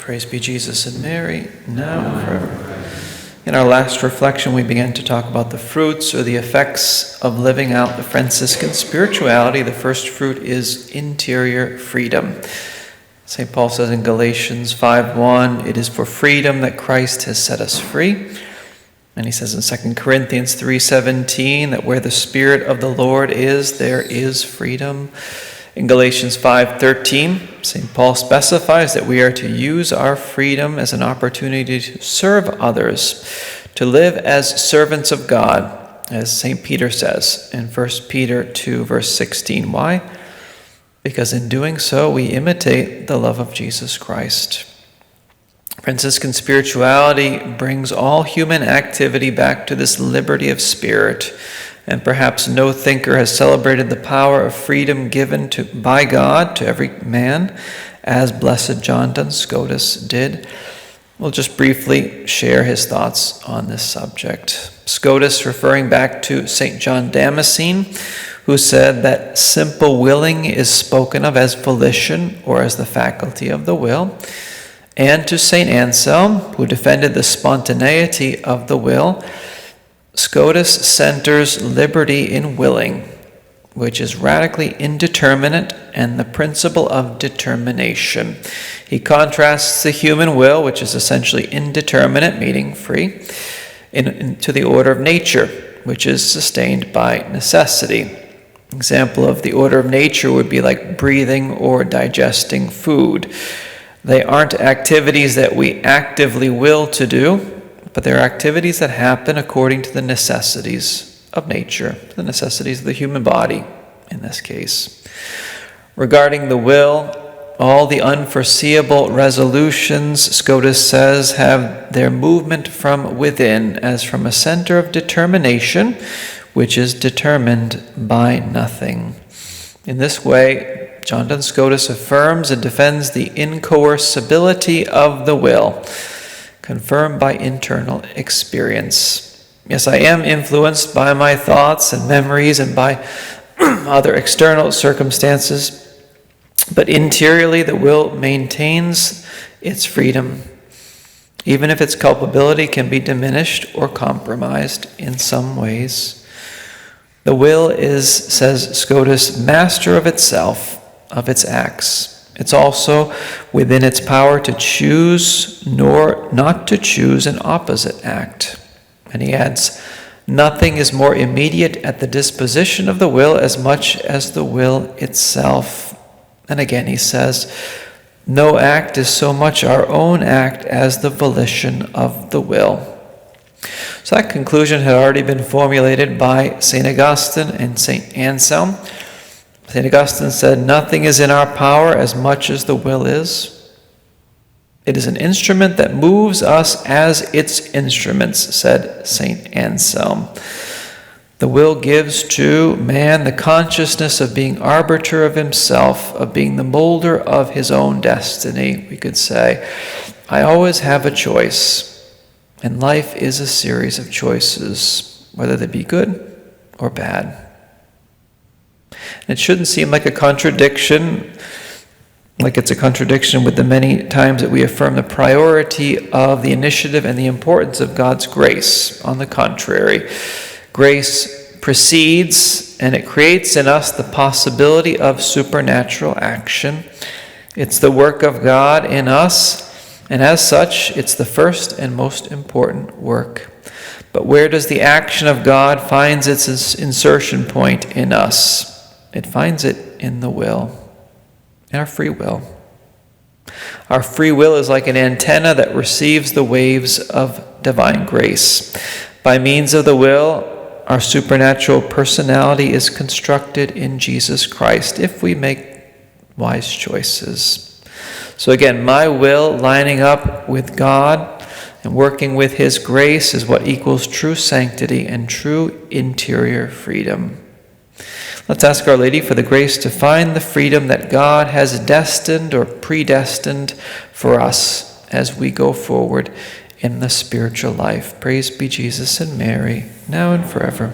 Praise be Jesus and Mary, now and forever. In our last reflection, we began to talk about the fruits or the effects of living out the Franciscan spirituality. The first fruit is interior freedom. St. Paul says in Galatians 5:1, it is for freedom that Christ has set us free. And he says in 2 Corinthians 3:17 that where the Spirit of the Lord is, there is freedom. In Galatians 5:13, St. Paul specifies that we are to use our freedom as an opportunity to serve others, to live as servants of God, as St. Peter says in 1 Peter 2, verse 16. Why? Because in doing so, we imitate the love of Jesus Christ. Franciscan spirituality brings all human activity back to this liberty of spirit. And perhaps no thinker has celebrated the power of freedom given by God to every man as Blessed John Duns Scotus did. We'll just briefly share his thoughts on this subject. Scotus, referring back to St. John Damascene, who said that simple willing is spoken of as volition or as the faculty of the will, and to St. Anselm, who defended the spontaneity of the will, Scotus centers liberty in willing, which is radically indeterminate, and the principle of determination. He contrasts the human will, which is essentially indeterminate, meaning free, to the order of nature, which is sustained by necessity. An example of the order of nature would be like breathing or digesting food. They aren't activities that we actively will to do, but they're activities that happen according to the necessities of nature, the necessities of the human body in this case. Regarding the will, all the unforeseeable resolutions, Scotus says, have their movement from within, as from a center of determination, which is determined by nothing. In this way, John Duns Scotus affirms and defends the incoercibility of the will, confirmed by internal experience. Yes, I am influenced by my thoughts and memories and by other external circumstances, but interiorly the will maintains its freedom, even if its culpability can be diminished or compromised in some ways. The will is, says Scotus, master of itself, of its acts. It's also within its power to choose nor not to choose an opposite act. And he adds, nothing is more immediate at the disposition of the will as much as the will itself. And again he says, no act is so much our own act as the volition of the will. So that conclusion had already been formulated by St. Augustine and St. Anselm. St. Augustine said, nothing is in our power as much as the will is. It is an instrument that moves us as its instruments, said St. Anselm. The will gives to man the consciousness of being arbiter of himself, of being the molder of his own destiny. We could say, I always have a choice, and life is a series of choices, whether they be good or bad. It shouldn't seem like a contradiction, like it's a contradiction with the many times that we affirm the priority of the initiative and the importance of God's grace. On the contrary, grace precedes and it creates in us the possibility of supernatural action. It's the work of God in us, and as such, it's the first and most important work. But where does the action of God find its insertion point in us? It finds it in the will, in our free will. Our free will is like an antenna that receives the waves of divine grace. By means of the will, our supernatural personality is constructed in Jesus Christ if we make wise choices. So again, my will lining up with God and working with His grace is what equals true sanctity and true interior freedom. Let's ask Our Lady for the grace to find the freedom that God has destined or predestined for us as we go forward in the spiritual life. Praise be Jesus and Mary, now and forever.